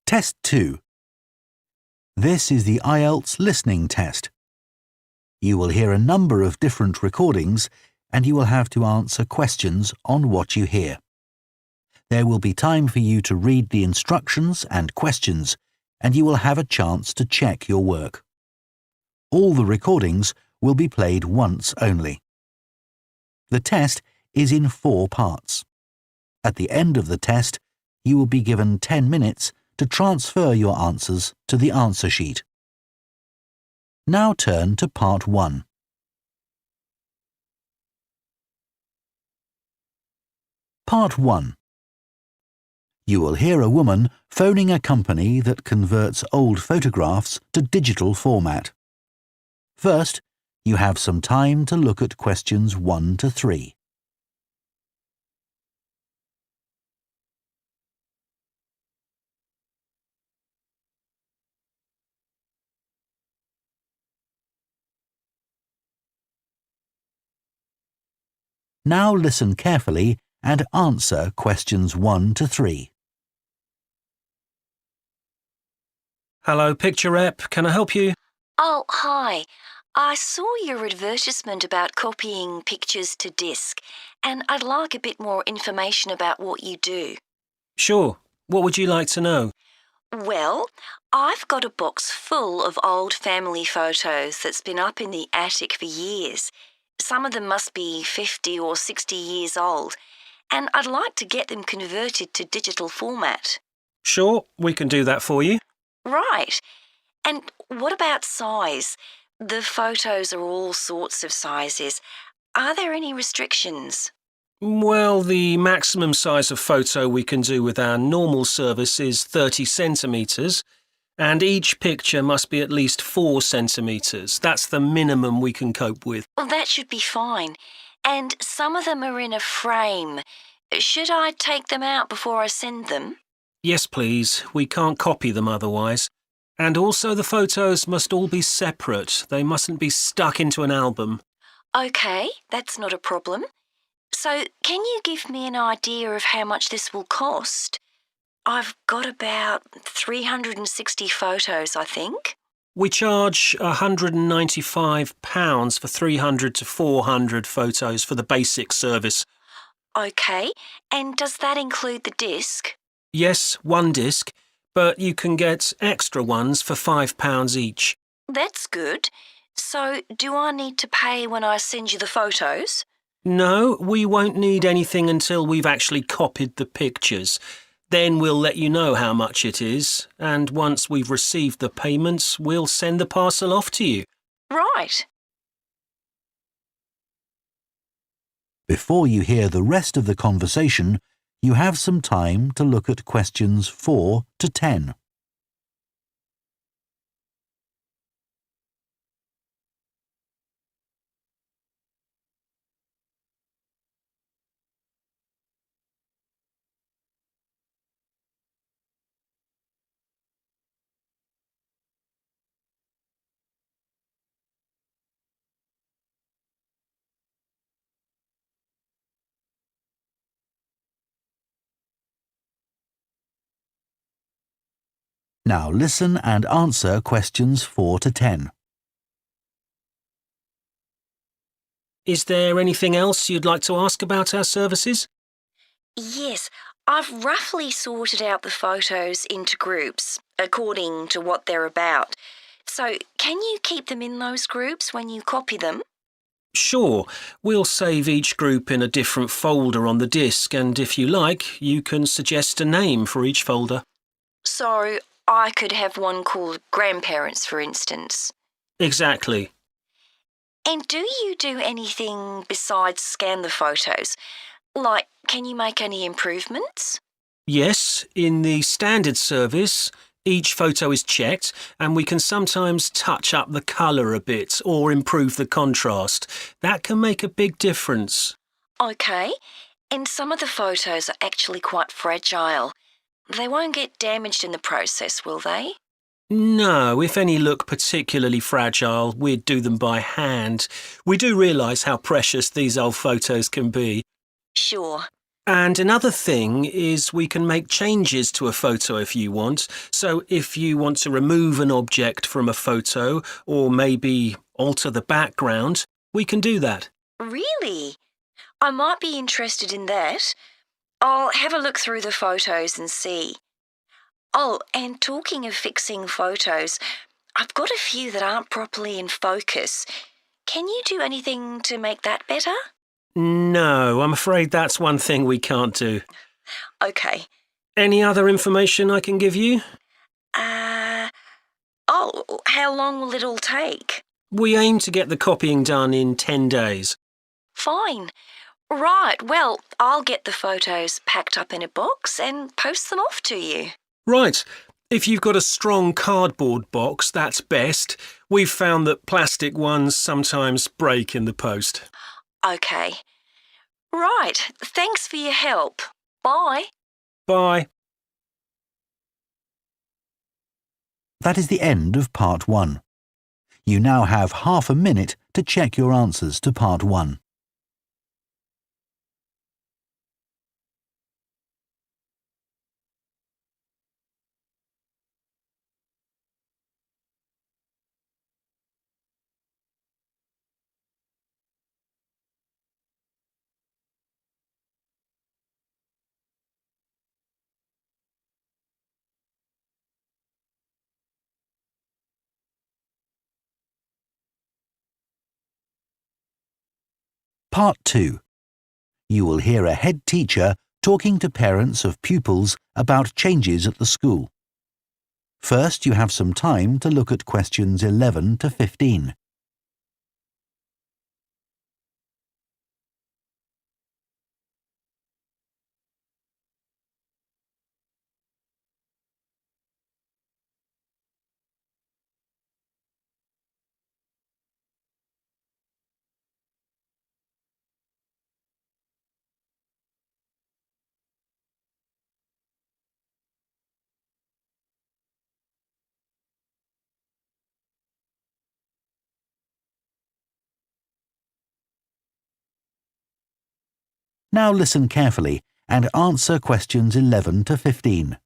Test 2. This is the IELTS listening test. You will hear a number of different recordings and you will have to answer questions on what you hear. There will be time for you to read the instructions and questions, and you will have a chance to check your work. All the recordings will be played once only. The test is in 4 parts. At the end of the test, you will be given 10 minutes to transfer your answers to the answer sheet. Now turn to Part 1. Part 1. You will hear a woman phoning a company that converts old photographs to digital format. First, you have some time to look at questions 1 to 3. Now listen carefully and answer questions 1 to 3. Hello, Picture Rep. Can I help you? Oh, hi. I saw your advertisement about copying pictures to disk, and I'd like a bit more information about what you do. Sure. What would you like to know? Well, I've got a box full of old family photos that's been up in the attic for years. Some of them must be 50 or 60 years old, and I'd like to get them converted to digital format. Sure, we can do that for you. Right. And what about size? The photos are all sorts of sizes. Are there any restrictions? Well, the maximum size of photo we can do with our normal service is 30 centimetres, and each picture must be at least 4 centimetres. That's the minimum we can cope with. Well, that should be fine. And some of them are in a frame. Should I take them out before I send them? Yes, please. We can't copy them otherwise. And also the photos must all be separate. They mustn't be stuck into an album. OK, that's not a problem. So can you give me an idea of how much this will cost? I've got about 360 photos, I think. We charge £195 for 300 to 400 photos for the basic service. OK, and does that include the disc? Yes, 1 disc, but you can get extra ones for £5 each. That's good. So do I need to pay when I send you the photos? No, we won't need anything until we've actually copied the pictures. Then we'll let you know how much it is, and once we've received the payments, we'll send the parcel off to you. Right. Before you hear the rest of the conversation, you have some time to look at questions 4 to 10. Now listen and answer questions 4 to 10. Is there anything else you'd like to ask about our services? Yes, I've roughly sorted out the photos into groups, according to what they're about. So can you keep them in those groups when you copy them? Sure, we'll save each group in a different folder on the disk, and if you like, you can suggest a name for each folder. So I could have one called Grandparents, for instance. Exactly. And do you do anything besides scan the photos? Like, can you make any improvements? Yes, in the standard service, each photo is checked, and we can sometimes touch up the colour a bit or improve the contrast. That can make a big difference. OK, and some of the photos are actually quite fragile. They won't get damaged in the process, will they? No, if any look particularly fragile, we'd do them by hand. We do realise how precious these old photos can be. Sure. And another thing is we can make changes to a photo if you want. So if you want to remove an object from a photo or maybe alter the background, we can do that. Really? I might be interested in that. I'll have a look through the photos and see. Oh, and talking of fixing photos, I've got a few that aren't properly in focus. Can you do anything to make that better? No, I'm afraid that's one thing we can't do. Okay. Any other information I can give you? How long will it all take? We aim to get the copying done in 10 days. Fine. Right, well, I'll get the photos packed up in a box and post them off to you. Right. If you've got a strong cardboard box, that's best. We've found that plastic ones sometimes break in the post. Okay. Right, thanks for your help. Bye. Bye. That is the end of Part 1. You now have half a minute to check your answers to Part 1. Part 2. You will hear a head teacher talking to parents of pupils about changes at the school. First, you have some time to look at questions 11 to 15. Now listen carefully and answer questions 11 to 15.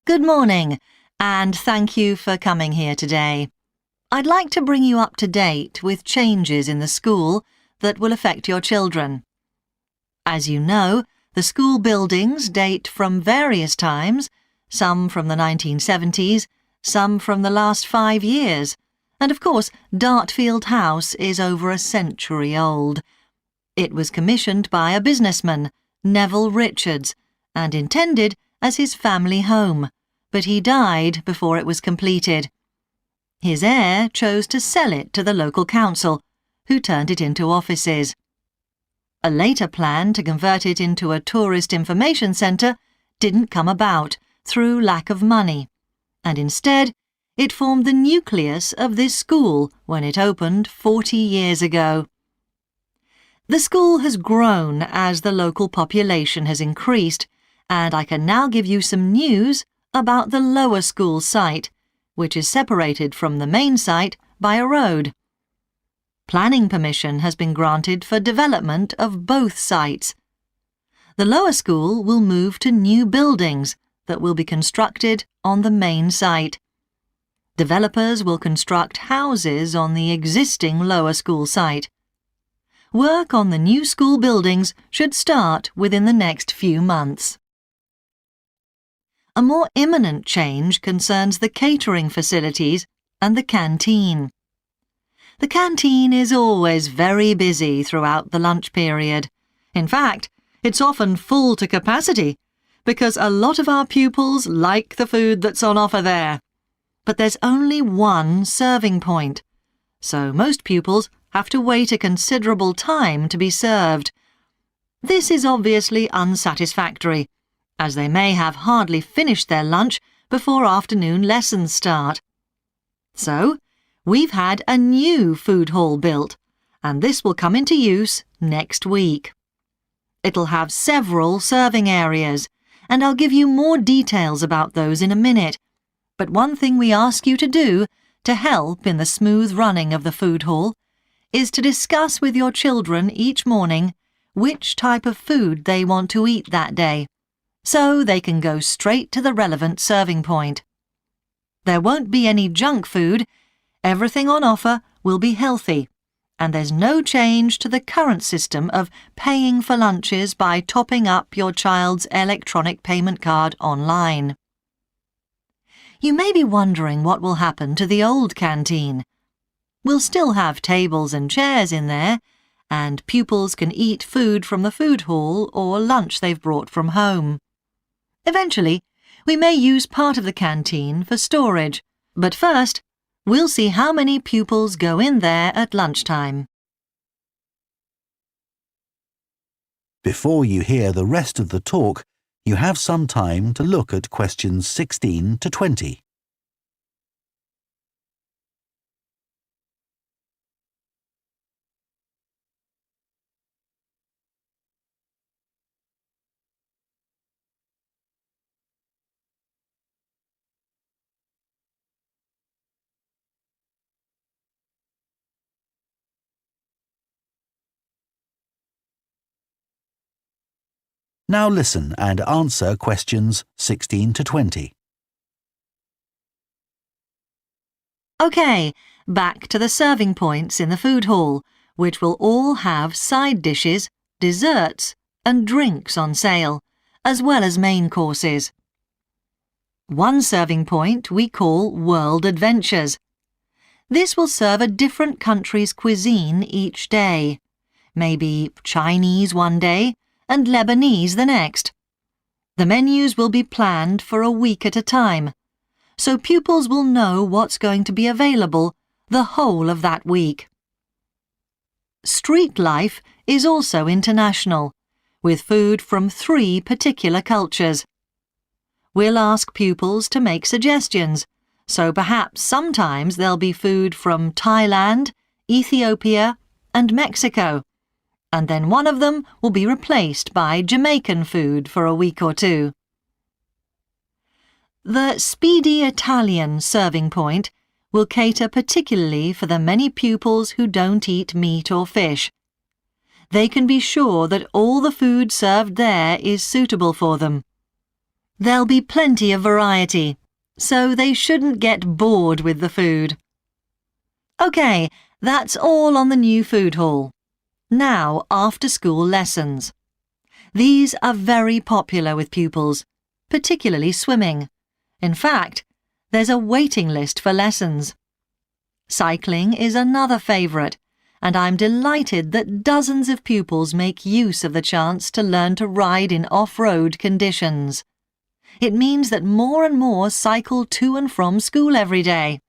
Good morning, and thank you for coming here today. I'd like to bring you up to date with changes in the school that will affect your children. As you know, the school buildings date from various times, some from the 1970s, some from the last 5 years, and of course, Dartfield House is over a century old. It was commissioned by a businessman, Neville Richards, and intended as his family home, but he died before it was completed. His heir chose to sell it to the local council, who turned it into offices. A later plan to convert it into a tourist information centre didn't come about through lack of money, and instead it formed the nucleus of this school when it opened 40 years ago. The school has grown as the local population has increased, and I can now give you some news about the lower school site, which is separated from the main site by a road. Planning permission has been granted for development of both sites. The lower school will move to new buildings that will be constructed on the main site. Developers will construct houses on the existing lower school site. Work on the new school buildings should start within the next few months. A more imminent change concerns the catering facilities and the canteen. The canteen is always very busy throughout the lunch period. In fact, it's often full to capacity because a lot of our pupils like the food that's on offer there. But there's only one serving point, so most pupils have to wait a considerable time to be served. This is obviously unsatisfactory, as they may have hardly finished their lunch before afternoon lessons start. So, we've had a new food hall built, and this will come into use next week. It'll have several serving areas, and I'll give you more details about those in a minute. But one thing we ask you to do to help in the smooth running of the food hall is to discuss with your children each morning which type of food they want to eat that day, so they can go straight to the relevant serving point. There won't be any junk food. Everything on offer will be healthy, and there's no change to the current system of paying for lunches by topping up your child's electronic payment card online. You may be wondering what will happen to the old canteen. We'll still have tables and chairs in there, and pupils can eat food from the food hall or lunch they've brought from home. Eventually, we may use part of the canteen for storage, but first, we'll see how many pupils go in there at lunchtime. Before you hear the rest of the talk, you have some time to look at questions 16 to 20. Now listen and answer questions 16 to 20. OK, back to the serving points in the food hall, which will all have side dishes, desserts and drinks on sale, as well as main courses. One serving point we call World Adventures. This will serve a different country's cuisine each day. Maybe Chinese one day and Lebanese the next. The menus will be planned for a week at a time, so pupils will know what's going to be available the whole of that week. Street life is also international, with food from 3 particular cultures. We'll ask pupils to make suggestions, so perhaps sometimes there'll be food from Thailand, Ethiopia and Mexico, and then one of them will be replaced by Jamaican food for a week or 2. The Speedy Italian serving point will cater particularly for the many pupils who don't eat meat or fish. They can be sure that all the food served there is suitable for them. There'll be plenty of variety, so they shouldn't get bored with the food. OK, that's all on the new food hall. Now, after-school lessons. These are very popular with pupils, particularly swimming. In fact, there's a waiting list for lessons. Cycling is another favourite, and I'm delighted that dozens of pupils make use of the chance to learn to ride in off-road conditions. It means that more and more cycle to and from school every day.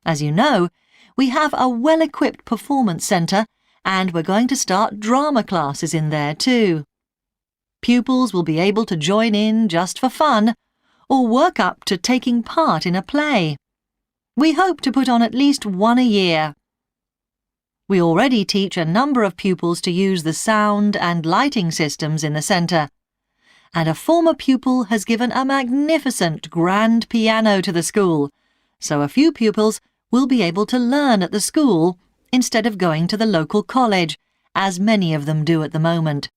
As you know, we have a well-equipped performance centre, and we're going to start drama classes in there too. Pupils will be able to join in just for fun, or work up to taking part in a play. We hope to put on at least one a year. We already teach a number of pupils to use the sound and lighting systems in the centre, and a former pupil has given a magnificent grand piano to the school, so a few pupils will be able to learn at the school instead of going to the local college, as many of them do at the moment.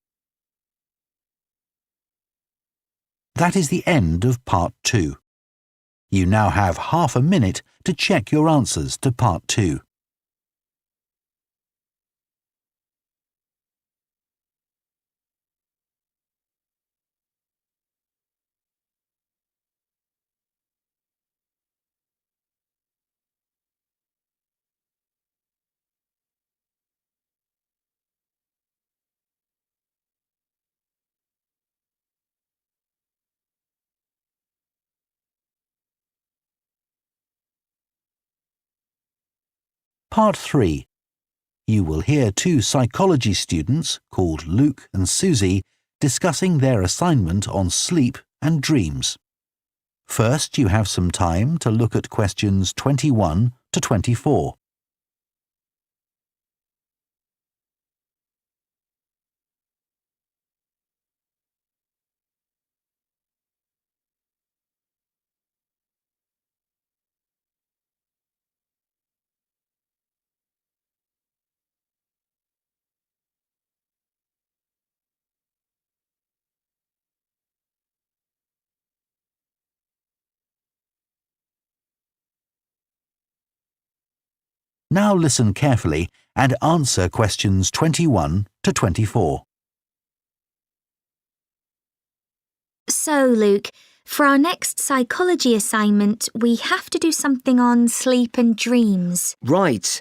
That is the end of Part 2. You now have half a minute to check your answers to Part 2. Part 3. You will hear 2 psychology students called Luke and Susie discussing their assignment on sleep and dreams. First, you have some time to look at questions 21 to 24. Now listen carefully and answer questions 21 to 24. So, Luke, for our next psychology assignment, we have to do something on sleep and dreams. Right.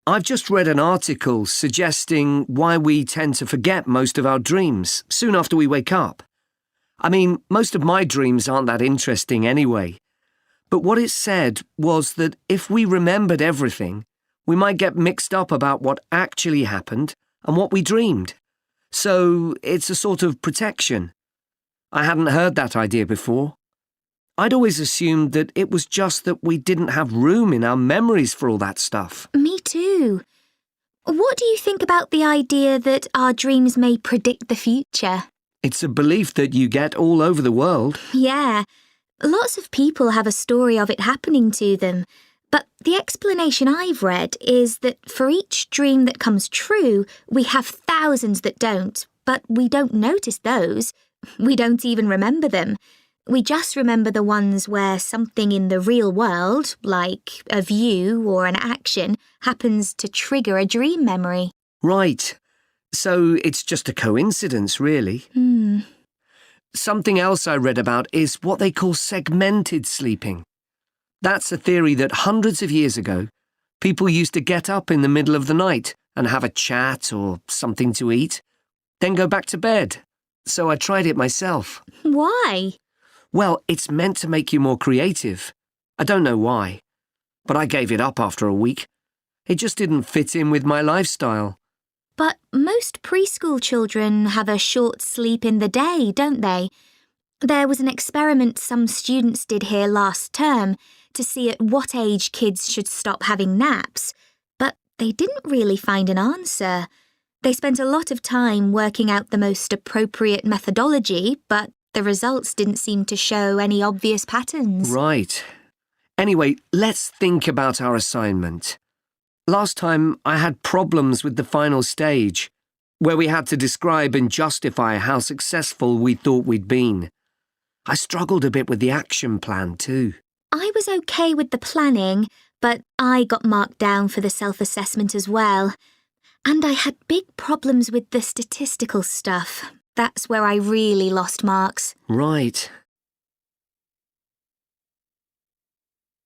I've just read an article suggesting why we tend to forget most of our dreams soon after we wake up. I mean, most of my dreams aren't that interesting anyway. But what it said was that if we remembered everything, we might get mixed up about what actually happened and what we dreamed. So it's a sort of protection. I hadn't heard that idea before. I'd always assumed that it was just that we didn't have room in our memories for all that stuff. Me too. What do you think about the idea that our dreams may predict the future? It's a belief that you get all over the world. Yeah, lots of people have a story of it happening to them. But the explanation I've read is that for each dream that comes true, we have thousands that don't, but we don't notice those. We don't even remember them. We just remember the ones where something in the real world, like a view or an action, happens to trigger a dream memory. Right. So it's just a coincidence, really. Something else I read about is what they call segmented sleeping. That's a theory that hundreds of years ago, people used to get up in the middle of the night and have a chat or something to eat, then go back to bed. So I tried it myself. Why? Well, it's meant to make you more creative. I don't know why, but I gave it up after a week. It just didn't fit in with my lifestyle. But most preschool children have a short sleep in the day, don't they? There was an experiment some students did here last term to see at what age kids should stop having naps, but they didn't really find an answer. They spent a lot of time working out the most appropriate methodology, but the results didn't seem to show any obvious patterns. Right. Anyway, let's think about our assignment. Last time I had problems with the final stage, where we had to describe and justify how successful we thought we'd been. I struggled a bit with the action plan too. I was okay with the planning, but I got marked down for the self-assessment as well. And I had big problems with the statistical stuff. That's where I really lost marks. Right.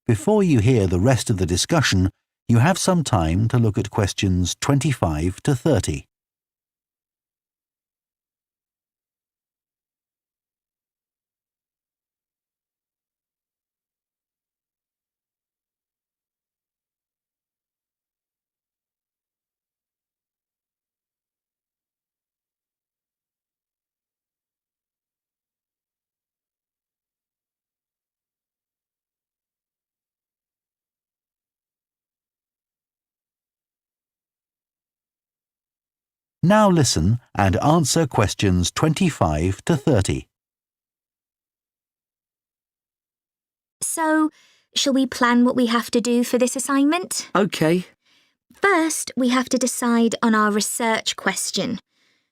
Before you hear the rest of the discussion, you have some time to look at questions 25 to 30. Now listen and answer questions 25 to 30. So, shall we plan what we have to do for this assignment? Okay. First, we have to decide on our research question.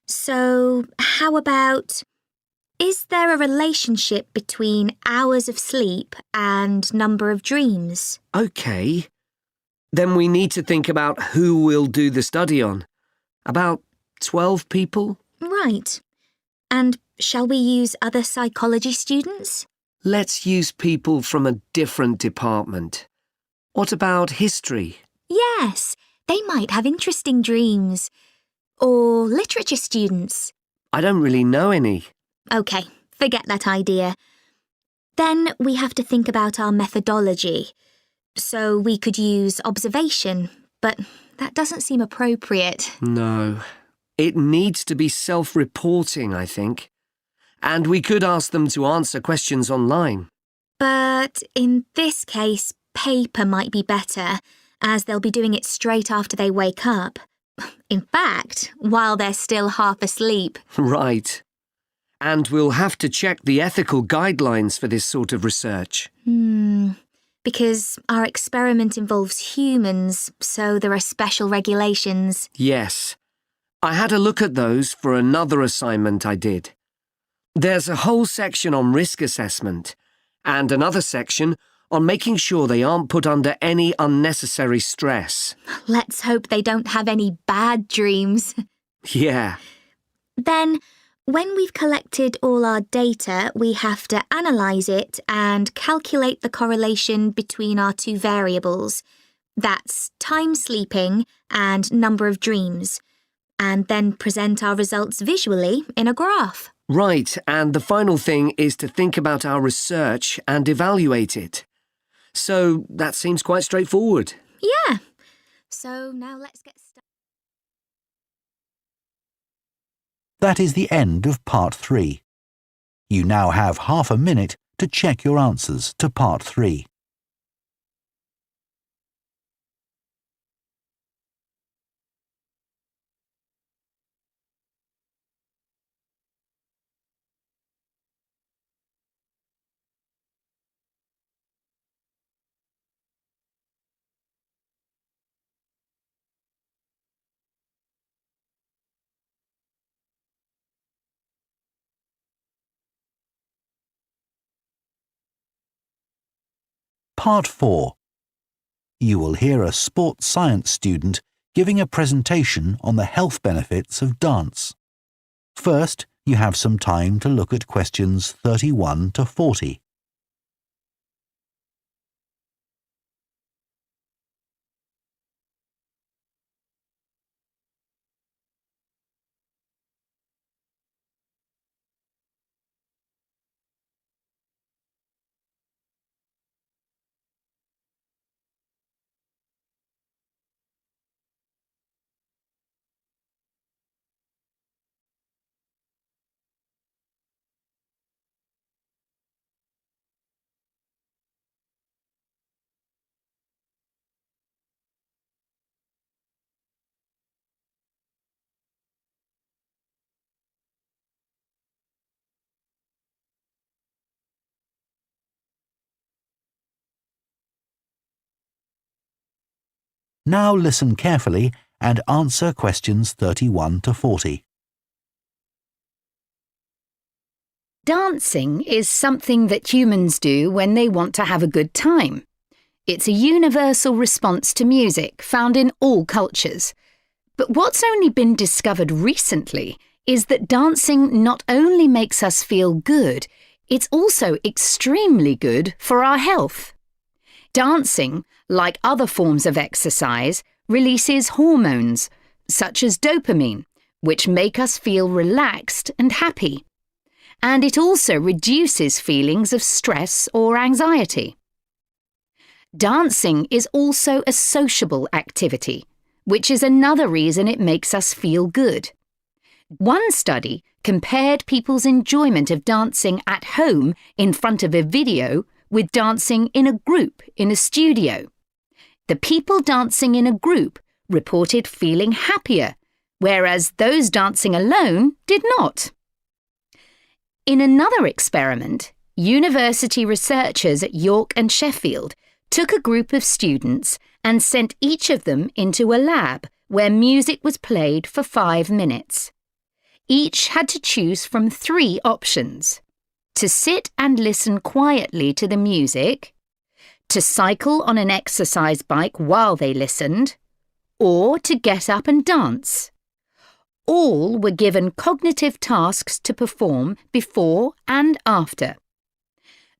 So, how about, is there a relationship between hours of sleep and number of dreams? Okay. Then we need to think about who we'll do the study on. About 12 people? Right. And shall we use other psychology students? Let's use people from a different department. What about history? Yes, they might have interesting dreams. Or literature students. I don't really know any. OK, forget that idea. Then we have to think about our methodology. So we could use observation, but that doesn't seem appropriate. No. It needs to be self-reporting, I think. And we could ask them to answer questions online. But in this case, paper might be better, as they'll be doing it straight after they wake up. In fact, while they're still half asleep. Right. And we'll have to check the ethical guidelines for this sort of research. Because our experiment involves humans, so there are special regulations. Yes. I had a look at those for another assignment I did. There's a whole section on risk assessment and another section on making sure they aren't put under any unnecessary stress. Let's hope they don't have any bad dreams. Yeah. Then, when we've collected all our data, we have to analyse it and calculate the correlation between our two variables. That's time sleeping and number of dreams, and then present our results visually in a graph. Right, and the final thing is to think about our research and evaluate it. So that seems quite straightforward. Yeah. So now let's get started. That is the end of Part 3. You now have half a minute to check your answers to Part 3. Part 4. You will hear a sports science student giving a presentation on the health benefits of dance. First, you have some time to look at questions 31 to 40. Now listen carefully and answer questions 31 to 40. Dancing is something that humans do when they want to have a good time. It's a universal response to music found in all cultures. But what's only been discovered recently is that dancing not only makes us feel good, it's also extremely good for our health. Dancing, like other forms of exercise, releases hormones, such as dopamine, which make us feel relaxed and happy. And it also reduces feelings of stress or anxiety. Dancing is also a sociable activity, which is another reason it makes us feel good. One study compared people's enjoyment of dancing at home in front of a video with dancing in a group in a studio. The people dancing in a group reported feeling happier, whereas those dancing alone did not. In another experiment, university researchers at York and Sheffield took a group of students and sent each of them into a lab where music was played for 5 minutes. Each had to choose from 3 options: to sit and listen quietly to the music, to cycle on an exercise bike while they listened, or to get up and dance. All were given cognitive tasks to perform before and after.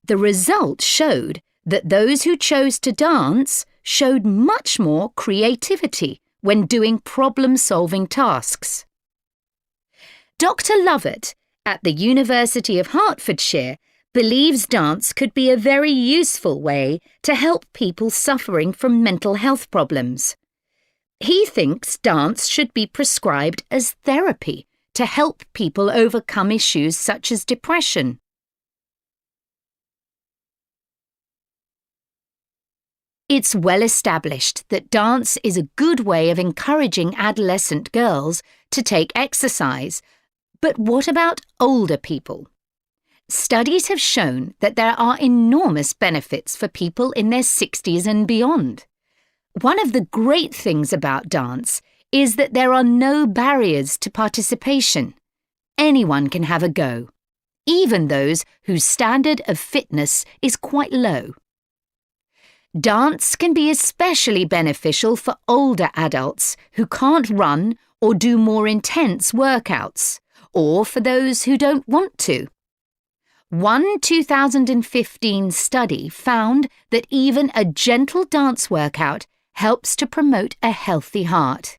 The result showed that those who chose to dance showed much more creativity when doing problem-solving tasks. Dr. Lovett at the University of Hertfordshire believes dance could be a very useful way to help people suffering from mental health problems. He thinks dance should be prescribed as therapy to help people overcome issues such as depression. It's well established that dance is a good way of encouraging adolescent girls to take exercise. But what about older people? Studies have shown that there are enormous benefits for people in their 60s and beyond. One of the great things about dance is that there are no barriers to participation. Anyone can have a go, even those whose standard of fitness is quite low. Dance can be especially beneficial for older adults who can't run or do more intense workouts, or for those who don't want to. One 2015 study found that even a gentle dance workout helps to promote a healthy heart.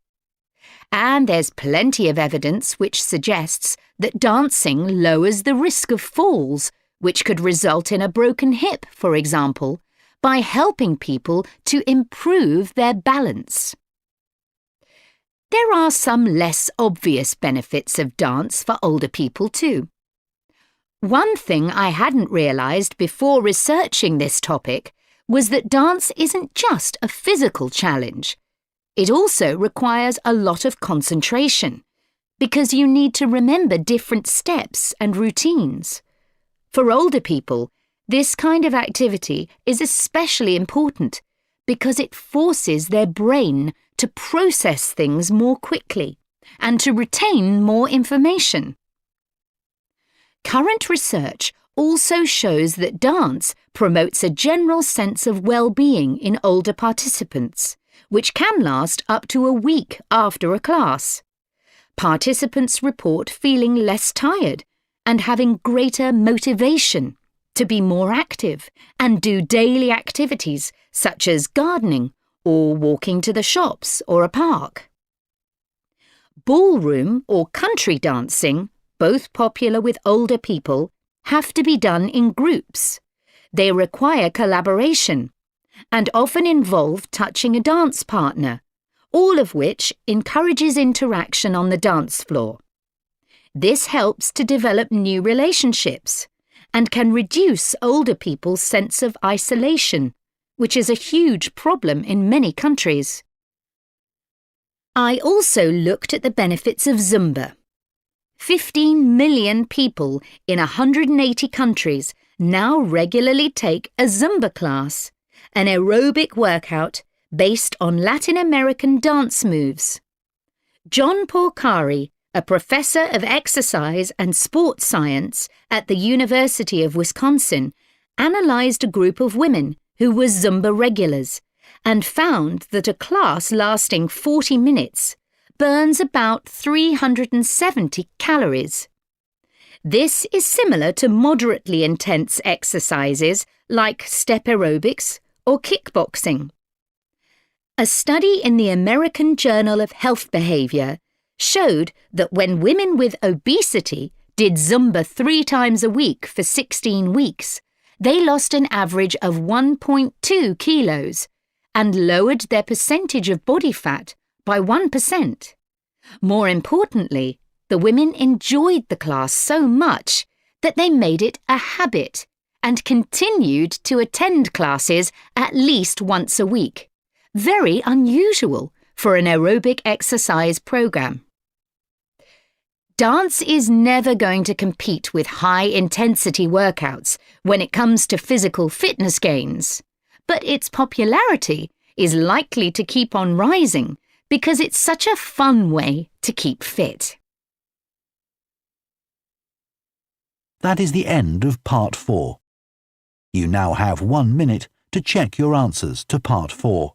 And there's plenty of evidence which suggests that dancing lowers the risk of falls, which could result in a broken hip, for example, by helping people to improve their balance. There are some less obvious benefits of dance for older people too. One thing I hadn't realised before researching this topic was that dance isn't just a physical challenge. It also requires a lot of concentration, because you need to remember different steps and routines. For older people, this kind of activity is especially important because it forces their brain to process things more quickly and to retain more information. Current research also shows that dance promotes a general sense of well-being in older participants, which can last up to a week after a class. Participants report feeling less tired and having greater motivation to be more active and do daily activities such as gardening or walking to the shops or a park. Ballroom or country dancing, both popular with older people, have to be done in groups. They require collaboration and often involve touching a dance partner, all of which encourages interaction on the dance floor. This helps to develop new relationships and can reduce older people's sense of isolation, which is a huge problem in many countries. I also looked at the benefits of Zumba. 15 million people in 180 countries now regularly take a Zumba class, an aerobic workout based on Latin American dance moves. John Porcari, a professor of exercise and sports science at the University of Wisconsin, analysed a group of women who were Zumba regulars and found that a class lasting 40 minutes burns about 370 calories. This is similar to moderately intense exercises like step aerobics or kickboxing. A study in the American Journal of Health Behaviour showed that when women with obesity did Zumba 3 times a week for 16 weeks, they lost an average of 1.2 kilos and lowered their percentage of body fat by 1%. More importantly, the women enjoyed the class so much that they made it a habit and continued to attend classes at least once a week. Very unusual for an aerobic exercise program. Dance is never going to compete with high-intensity workouts when it comes to physical fitness gains, but its popularity is likely to keep on rising because it's such a fun way to keep fit. That is the end of Part 4. You now have 1 minute to check your answers to Part 4.